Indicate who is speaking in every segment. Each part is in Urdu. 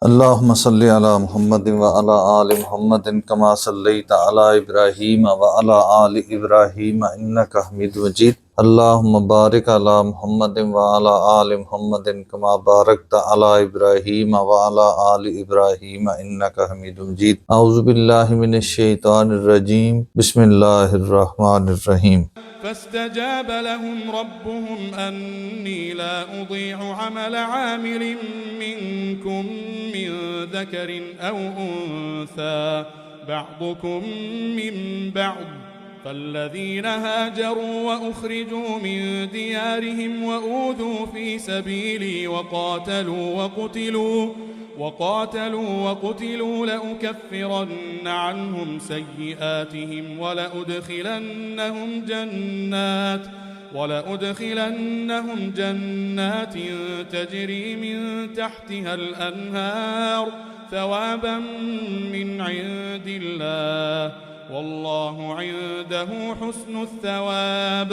Speaker 1: اللہم صلی علی محمد وعلی آل محمد کما صلیت علی ابراہیم وعلی آل ابراہیم انک حمید مجید۔ اللہم بارک علی محمد وعلی آل محمد کما بارکت علی ابراہیم وعلی آل ابراہیم انک حمید مجید۔ اعوذ باللہ من الشیطان الرجیم، بسم اللہ الرحمن الرحیم۔
Speaker 2: فاستجاب لهم ربهم أني لا أضيع عمل عامل منكم من ذكر أو أنثى بعضكم من بعض فالذين هاجروا وأخرجوا من ديارهم وأوذوا في سبيلي وقاتلوا لأكفرن عنهم سيئاتهم ولأدخلنهم جنات تجري من تحتها الأنهار ثوابا من عند الله والله عنده حسن الثواب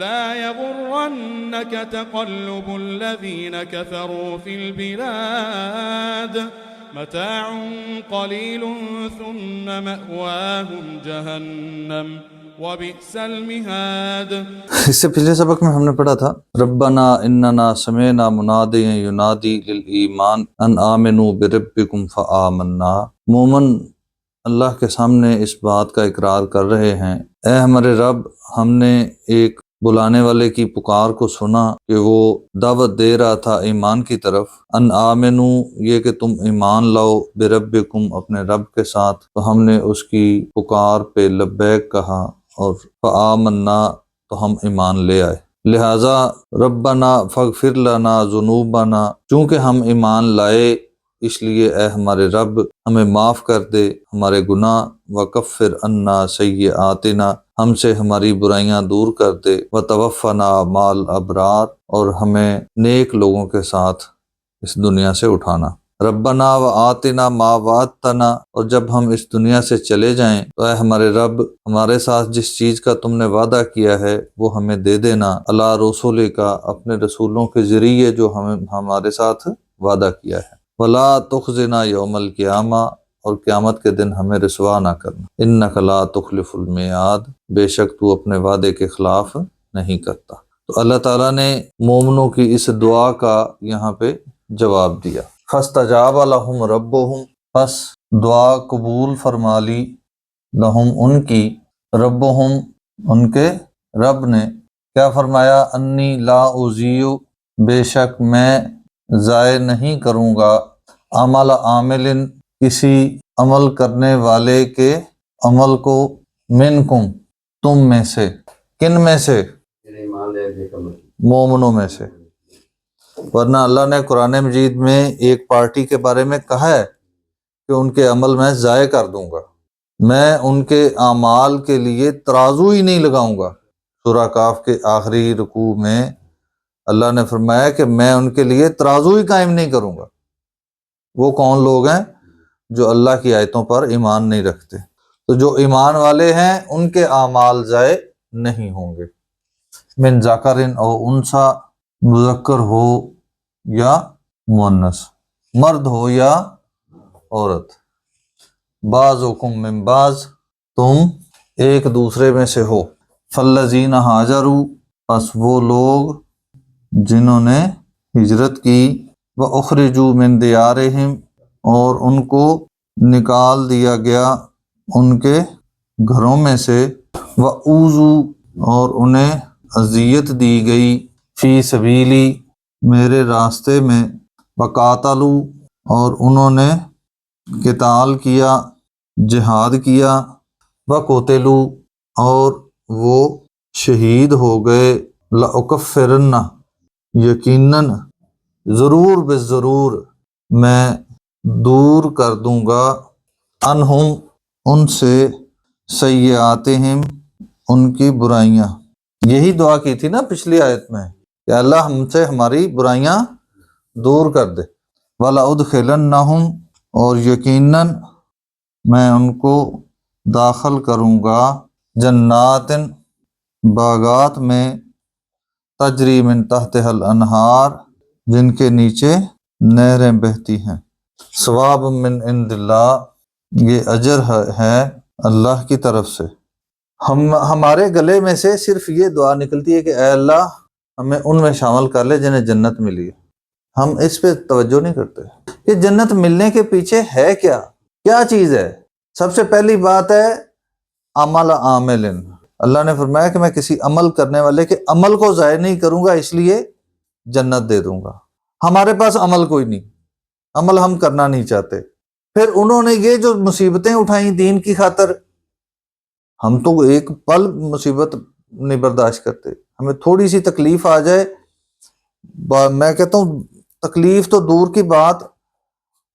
Speaker 2: لا يغرنك تقلب الذين كفروا في البلاد متاع قليل ثم مأواهم جهنم وبئس المہاد۔
Speaker 1: اس سے پچھلے سبق میں ہم نے پڑھا تھا ربنا اننا سمعنا منادیا ینادی للایمان ان آمنوا بربکم فآمنا۔ مومن اللہ کے سامنے اس بات کا اقرار کر رہے ہیں، اے ہمارے رب، ہم نے ایک بلانے والے کی پکار کو سنا کہ وہ دعوت دے رہا تھا ایمان کی طرف، ان آمنو یہ کہ تم ایمان لاؤ، بربکم اپنے رب کے ساتھ، تو ہم نے اس کی پکار پہ لبیک کہا، اور فآمنا تو ہم ایمان لے آئے۔ لہٰذا ربنا فاغفر لنا ذنوبنا، چونکہ ہم ایمان لائے اس لیے اے ہمارے رب ہمیں معاف کر دے ہمارے گناہ، وکفر عنا سیئاتنا ہم سے ہماری برائیاں دور کر دے، وتوفنا مع الابرار اور ہمیں نیک لوگوں کے ساتھ اس دنیا سے اٹھانا۔ ربنا وآتنا ما وعدتنا، اور جب ہم اس دنیا سے چلے جائیں تو اے ہمارے رب ہمارے ساتھ جس چیز کا تم نے وعدہ کیا ہے وہ ہمیں دے دینا، علی رسولک اپنے رسولوں کے ذریعے جو ہمارے ساتھ وعدہ کیا ہے، ولا تخزنا یوم القیامہ اور قیامت کے دن ہمیں رسوا نہ کرنا، انک لا تخلف الميعاد بے شک تو اپنے وعدے کے خلاف نہیں کرتا۔ تو اللہ تعالیٰ نے مومنوں کی اس دعا کا یہاں پہ جواب دیا۔ فاستجاب لهم ربهم، پس دعا قبول فرما لی لہم ان کی، ربهم ان کے رب نے کیا فرمایا، انی لا اضیع بے شک میں ضائع نہیں کروں گا، عمل عامل کسی عمل کرنے والے کے عمل کو، منکم تم میں سے، کن میں سے، مومنوں میں سے۔ ورنہ اللہ نے قرآن مجید میں ایک پارٹی کے بارے میں کہا ہے کہ ان کے عمل میں ضائع کر دوں گا، میں ان کے اعمال کے لیے ترازو ہی نہیں لگاؤں گا۔ سورہ کاف کے آخری رکوع میں اللہ نے فرمایا کہ میں ان کے لیے ترازو ہی قائم نہیں کروں گا۔ وہ کون لوگ ہیں؟ جو اللہ کی آیتوں پر ایمان نہیں رکھتے۔ تو جو ایمان والے ہیں ان کے اعمال ضائع نہیں ہوں گے۔ من ذکر او انثی، مذکر ہو یا مؤنث، مرد ہو یا عورت، بعضکم من بعض تم ایک دوسرے میں سے ہو، فالذین ہاجروا پس وہ لوگ جنہوں نے ہجرت کی، واخرجوا من دیارہم اور ان کو نکال دیا گیا ان کے گھروں میں سے، واوذوا اور انہیں اذیت دی گئی، فی سبیلی میرے راستے میں، وقاتلوا اور انہوں نے قتال کیا، جہاد کیا، وقتلوا اور وہ شہید ہو گئے، لأکفرن یقیناً ضرور بالضرور میں دور کر دوں گا، عنہم ان سے، سیئاتہم ان کی برائیاں۔ یہی دعا کی تھی نا پچھلی آیت میں کہ اللہ ہم سے ہماری برائیاں دور کر دے، وَلَأُدْخِلَنَّهُمْ اور یقیناً میں ان کو داخل کروں گا، جنات باغات میں، تجری من تحتها الانہار جن کے نیچے نہریں بہتی ہیں۔ ثواب من عند اللہ، یہ اجر ہے اللہ کی طرف سے۔ ہمارے گلے میں سے صرف یہ دعا نکلتی ہے کہ اے اللہ ہمیں ان میں شامل کر لے جنہیں جنت ملی ہے۔ ہم اس پہ توجہ نہیں کرتے کہ جنت ملنے کے پیچھے ہے کیا چیز ہے۔ سب سے پہلی بات ہے عمل عامل۔ اللہ نے فرمایا کہ میں کسی عمل کرنے والے کے عمل کو ضائع نہیں کروں گا، اس لیے جنت دے دوں گا۔ ہمارے پاس عمل کوئی نہیں، عمل ہم کرنا نہیں چاہتے۔ پھر انہوں نے یہ جو مصیبتیں اٹھائیں دین کی خاطر، ہم تو ایک پل مصیبت نہیں برداشت کرتے۔ ہمیں تھوڑی سی تکلیف آ جائے، میں کہتا ہوں تکلیف تو دور کی بات،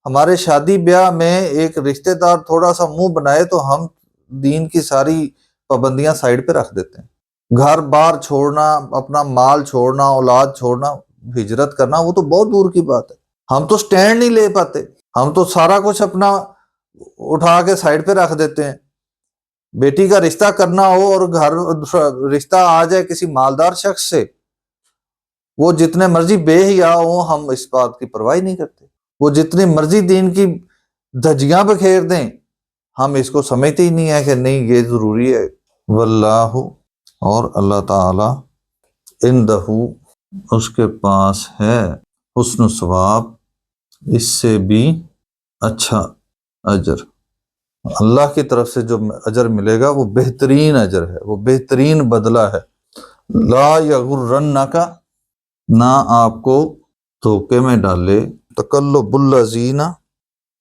Speaker 1: ہمارے شادی بیاہ میں ایک رشتہ دار تھوڑا سا منہ بنائے تو ہم دین کی ساری پابندیاں سائڈ پہ رکھ دیتے ہیں۔ گھر بار چھوڑنا، اپنا مال چھوڑنا، اولاد چھوڑنا، ہجرت کرنا، وہ تو بہت دور کی بات ہے۔ ہم تو سٹینڈ نہیں لے پاتے، ہم تو سارا کچھ اپنا اٹھا کے سائڈ پہ رکھ دیتے ہیں۔ بیٹی کا رشتہ کرنا ہو اور گھر رشتہ آ جائے کسی مالدار شخص سے، وہ جتنے مرضی بے حیا ہوں ہم اس بات کی پرواہ نہیں کرتے۔ وہ جتنی مرضی دین کی دھجیاں بکھیر دیں، ہم اس کو سمجھتے ہی نہیں ہے کہ نہیں یہ ضروری ہے۔ واللہ، اور اللہ تعالی، عندہ، اس کے پاس ہے حسن ثواب، اس سے بھی اچھا اجر۔ اللہ کی طرف سے جو اجر ملے گا وہ بہترین اجر ہے، وہ بہترین بدلہ ہے۔ لا یغرنک، نہ آپ کو دھوکے میں ڈالے، تقلب الذین،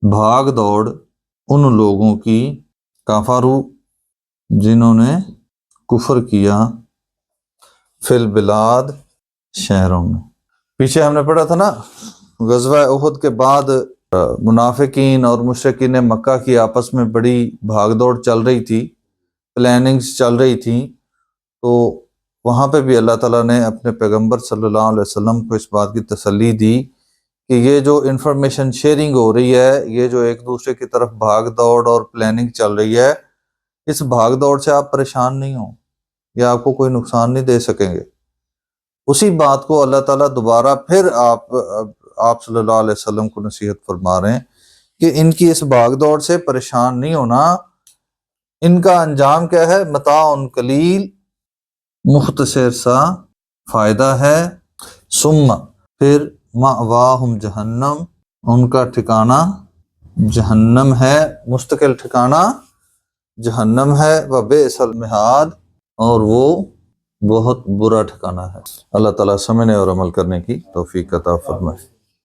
Speaker 1: بھاگ دوڑ ان لوگوں کی، کفروا، جنہوں نے کفر کیا، فی البلاد، شہروں میں۔ پیچھے ہم نے پڑھا تھا نا، غزوہ احد کے بعد منافقین اور مشرکین مکہ کی آپس میں بڑی بھاگ دوڑ چل رہی تھی، پلاننگز چل رہی تھیں، تو وہاں پہ بھی اللہ تعالیٰ نے اپنے پیغمبر صلی اللہ علیہ وسلم کو اس بات کی تسلی دی کہ یہ جو انفارمیشن شیئرنگ ہو رہی ہے، یہ جو ایک دوسرے کی طرف بھاگ دوڑ اور پلاننگ چل رہی ہے، اس بھاگ دوڑ سے آپ پریشان نہیں ہوں، یا آپ کو کوئی نقصان نہیں دے سکیں گے۔ اسی بات کو اللہ تعالیٰ دوبارہ پھر آپ صلی اللہ علیہ وسلم کو نصیحت فرما رہے ہیں کہ ان کی اس بھاگ دوڑ سے پریشان نہیں ہونا، ان کا انجام کیا ہے؟ متاع قلیل، مختصر سا فائدہ ہے، ثم، پھر مأواہم جہنم، ان کا ٹھکانہ جہنم ہے، مستقل ٹھکانہ جہنم ہے، وبئس المہاد، اور وہ بہت برا ٹھکانہ ہے۔ اللہ تعالیٰ سمجھنے اور عمل کرنے کی توفیق عطا فرمائے۔